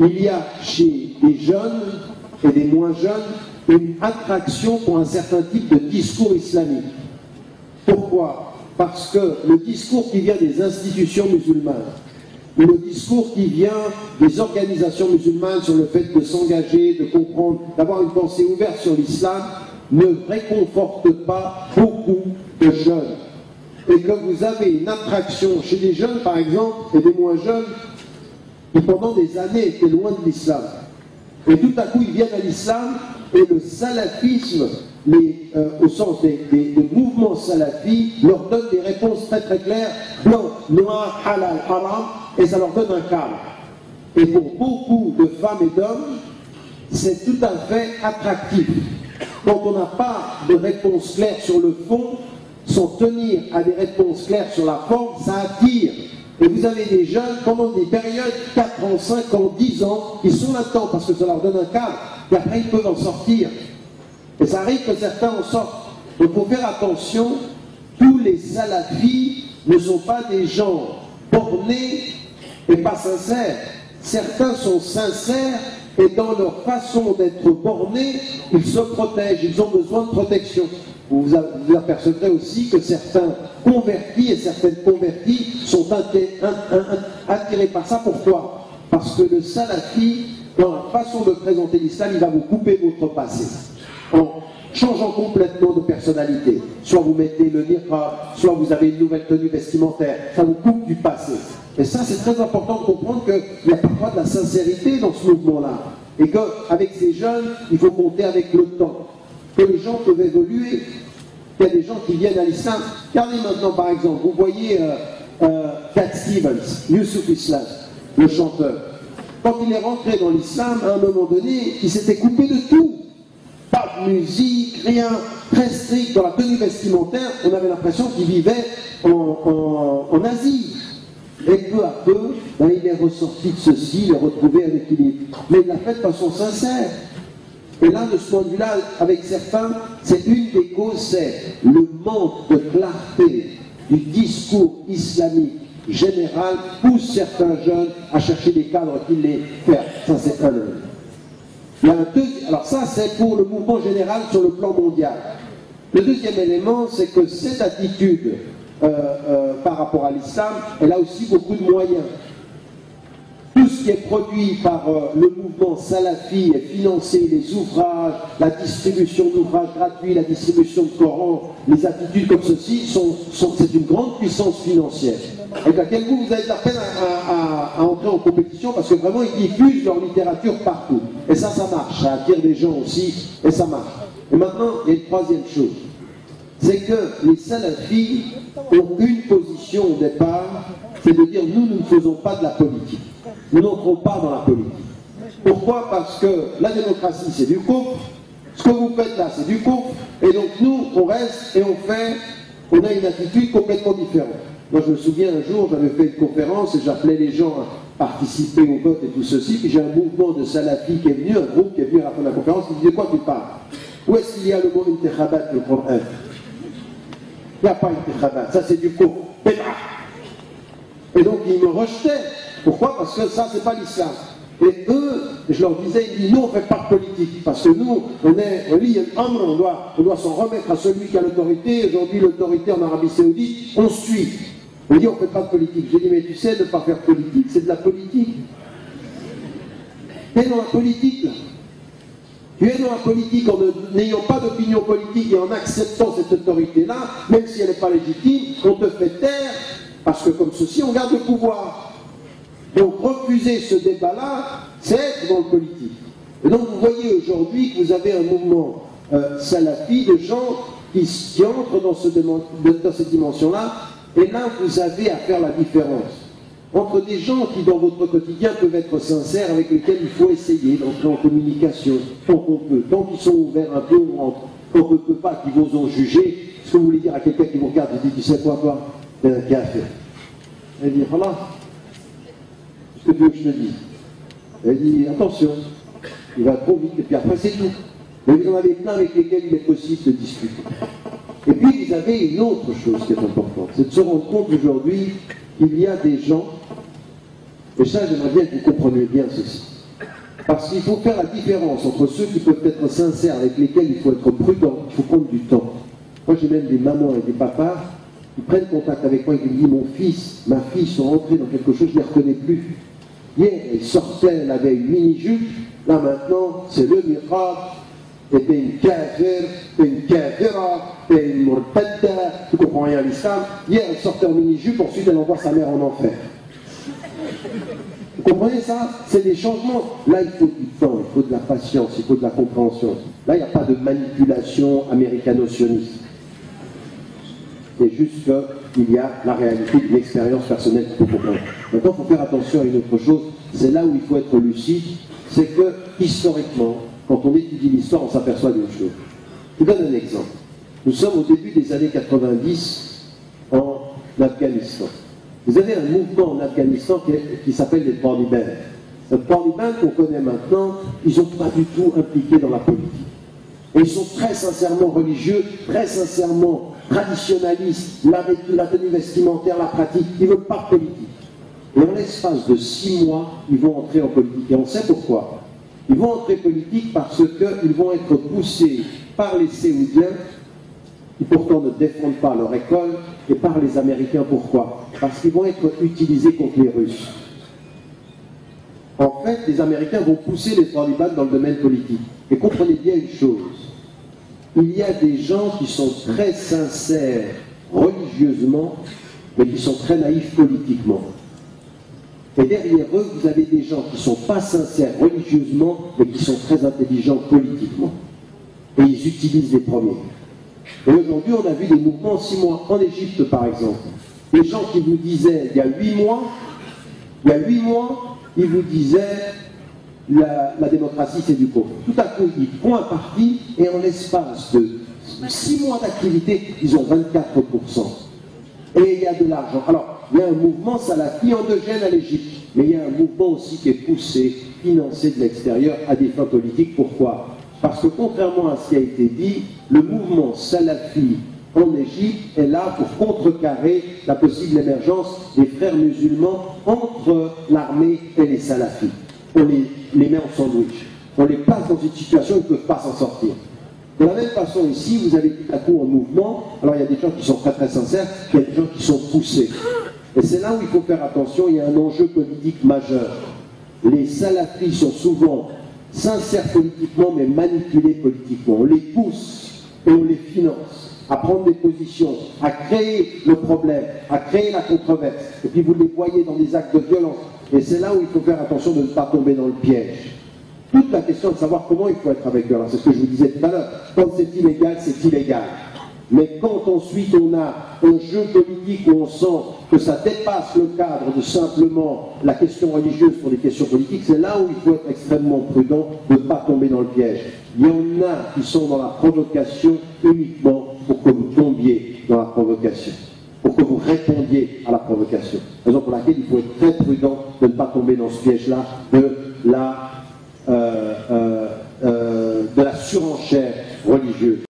il y a chez des jeunes et des moins jeunes une attraction pour un certain type de discours islamique. Pourquoi? Parce que le discours qui vient des institutions musulmanes, ou le discours qui vient des organisations musulmanes sur le fait de s'engager, de comprendre, d'avoir une pensée ouverte sur l'islam, ne réconforte pas beaucoup de jeunes. Et que vous avez une attraction chez des jeunes, par exemple, et des moins jeunes, qui pendant des années étaient loin de l'islam. Et tout à coup, ils viennent à l'islam, et le salafisme, au sens des mouvements salafis, leur donne des réponses très très claires, blanc, noir, halal, haram, et ça leur donne un cadre. Et pour beaucoup de femmes et d'hommes, c'est tout à fait attractif. Quand on n'a pas de réponse claire sur le fond, sans tenir à des réponses claires sur la forme, ça attire. Et vous avez des jeunes, pendant des périodes, 4 ans, 5 ans, 10 ans, qui sont là-dedans parce que ça leur donne un cadre, et après ils peuvent en sortir. Et ça arrive que certains en sortent. Donc il faut faire attention, tous les salafis ne sont pas des gens bornés et pas sincères. Certains sont sincères et dans leur façon d'être bornés, ils se protègent, ils ont besoin de protection. Vous apercevrez aussi que certains convertis et certaines converties sont attirés par ça. Pourquoi? Parce que le salafi, dans la façon de présenter l'islam, il va vous couper votre passé. En changeant complètement de personnalité. Soit vous mettez le niqab, soit vous avez une nouvelle tenue vestimentaire. Ça vous coupe du passé. Et ça, c'est très important de comprendre qu'il y a parfois de la sincérité dans ce mouvement-là. Et qu'avec ces jeunes, il faut compter avec le temps. Que les gens peuvent évoluer. Il y a des gens qui viennent à l'islam. Regardez maintenant, par exemple, vous voyez Cat Stevens, Youssouf Islam, le chanteur. Quand il est rentré dans l'islam, à un moment donné, il s'était coupé de tout. Pas de musique, rien, très strict dans la tenue vestimentaire. On avait l'impression qu'il vivait en Asie. Et peu à peu, ben, il est ressorti de ceci, il a retrouvé un équilibre. Mais il l'a fait de façon sincère. Et là, de ce point de vue-là, avec certains, c'est une des causes, c'est le manque de clarté du discours islamique général pousse certains jeunes à chercher des cadres qui les perdent. Ça, c'est un élément. Il y a alors ça, c'est pour le mouvement général sur le plan mondial. Le deuxième élément, c'est que cette attitude par rapport à l'islam, elle a aussi beaucoup de moyens. Tout ce qui est produit par le mouvement salafi est financé, les ouvrages, la distribution d'ouvrages gratuits, la distribution de Coran, les attitudes comme ceci, c'est une grande puissance financière. Et laquelle vous avez de la peine à entrer en compétition parce que vraiment ils diffusent leur littérature partout. Et ça marche, ça attire des gens aussi, et ça marche. Et maintenant, il y a une troisième chose. C'est que les salafis ont une position au départ, c'est de dire nous ne faisons pas de la politique. Nous n'entrons pas dans la politique. Pourquoi? Parce que la démocratie c'est du coffre, ce que vous faites là c'est du coffre, et donc nous on reste et on a une attitude complètement différente. Moi je me souviens un jour, j'avais fait une conférence et j'appelais les gens à participer au vote et tout ceci, puis j'ai un mouvement de salafis qui est venu, un groupe qui est venu à la fin de la conférence, qui me disait quoi tu parles? Où est-ce qu'il y a le mot intikhabat le Coran? Il n'y a pas intikhabat, ça c'est du coffre. Et donc ils me rejetaient. Pourquoi? Parce que ça, c'est pas l'islam. Et eux, je leur disais, nous, on ne fait pas de politique. Parce que nous, on doit s'en remettre à celui qui a l'autorité. Aujourd'hui, l'autorité en Arabie Saoudite, on suit. On dit, on ne fait pas de politique. J'ai dit, mais tu sais, ne pas faire politique, c'est de la politique. Tu es dans la politique, là. Tu es dans la politique en n'ayant pas d'opinion politique et en acceptant cette autorité-là, même si elle n'est pas légitime, on te fait taire, parce que comme ceci, on garde le pouvoir. Donc refuser ce débat-là, c'est être dans le politique. Et donc vous voyez aujourd'hui que vous avez un mouvement salafi de gens qui entrent dans cette dimension-là, et là vous avez à faire la différence entre des gens qui dans votre quotidien peuvent être sincères, avec lesquels il faut essayer d'entrer en communication, tant qu'on peut, tant qu'ils sont ouverts un peu, on rentre, tant qu'on ne peut pas, qu'ils vous ont jugé. Ce que vous voulez dire à quelqu'un qui vous regarde et dit, tu sais quoi, toi, t'es un café. Elle dit, voilà. Ce que tu veux que je te dise. Elle dit, attention, il va trop vite, et puis après c'est tout. Mais vous en avez plein avec lesquels il est possible de discuter. Et puis vous avez une autre chose qui est importante, c'est de se rendre compte aujourd'hui qu'il y a des gens, et ça j'aimerais bien que vous compreniez bien ceci. Parce qu'il faut faire la différence entre ceux qui peuvent être sincères, avec lesquels il faut être prudent, il faut prendre du temps. Moi j'ai même des mamans et des papas qui prennent contact avec moi et qui me disent mon fils, ma fille sont rentrés dans quelque chose, je ne les reconnais plus. Hier, elle sortait, elle avait une mini-jupe, là maintenant, c'est le miracle, et puis une kafir, une kafira, et une murtada, tu comprends rien à l'islam. Hier, elle sortait en mini-jupe, ensuite elle envoie sa mère en enfer. Vous comprenez ça? C'est des changements. Là, il faut du temps, il faut de la patience, il faut de la compréhension. Là, il n'y a pas de manipulation américano-sioniste. C'est juste qu'il y a la réalité d'une expérience personnelle qu'il faut comprendre. Maintenant, il faut faire attention à une autre chose. C'est là où il faut être lucide. C'est que, historiquement, quand on étudie l'histoire, on s'aperçoit d'une chose. Je vous donne un exemple. Nous sommes au début des années 90 en Afghanistan. Vous avez un mouvement en Afghanistan qui s'appelle les Taliban. Les Taliban qu'on connaît maintenant, ils ne sont pas du tout impliqués dans la politique. Et ils sont très sincèrement religieux, très sincèrement traditionnalistes, la tenue vestimentaire, la pratique, ils ne veulent pas de politique. Et en l'espace de 6 mois, ils vont entrer en politique. Et on sait pourquoi. Ils vont entrer en politique parce qu'ils vont être poussés par les Saoudiens, qui pourtant ne défendent pas leur école, et par les Américains. Pourquoi? Parce qu'ils vont être utilisés contre les Russes. En fait, les Américains vont pousser les talibans dans le domaine politique. Et comprenez bien une chose, il y a des gens qui sont très sincères religieusement, mais qui sont très naïfs politiquement. Et derrière eux, vous avez des gens qui ne sont pas sincères religieusement, mais qui sont très intelligents politiquement. Et ils utilisent les premiers. Et aujourd'hui, on a vu des mouvements en 6 mois. En Égypte, par exemple, des gens qui vous disaient, il y a 8 mois, ils vous disaient, la démocratie, c'est du pauvre. Tout à coup, ils font un parti, et en l'espace de 6 mois d'activité, ils ont 24%. Et il y a de l'argent. Alors, il y a un mouvement salafi endogène à l'Égypte, mais il y a un mouvement aussi qui est poussé, financé de l'extérieur à des fins politiques. Pourquoi? Parce que contrairement à ce qui a été dit, le mouvement salafi en Égypte est là pour contrecarrer la possible émergence des frères musulmans entre l'armée et les salafis. On les met en sandwich. On les place dans une situation où ils ne peuvent pas s'en sortir. De la même façon ici, vous avez tout à coup un mouvement, alors il y a des gens qui sont très très sincères, il y a des gens qui sont poussés. Et c'est là où il faut faire attention, il y a un enjeu politique majeur. Les salafis sont souvent sincères politiquement, mais manipulés politiquement. On les pousse et on les finance à prendre des positions, à créer le problème, à créer la controverse. Et puis vous les voyez dans des actes de violence. Et c'est là où il faut faire attention de ne pas tomber dans le piège. Toute la question de savoir comment il faut être avec eux. Alors c'est ce que je vous disais tout à l'heure. Quand c'est illégal, c'est illégal. Mais quand ensuite on a un jeu politique où on sent que ça dépasse le cadre de simplement la question religieuse pour des questions politiques, c'est là où il faut être extrêmement prudent de ne pas tomber dans le piège. Il y en a qui sont dans la provocation uniquement pour que vous tombiez dans la provocation, pour que vous répondiez à la provocation. Raison pour laquelle il faut être très prudent de ne pas tomber dans ce piège-là de la surenchère religieuse.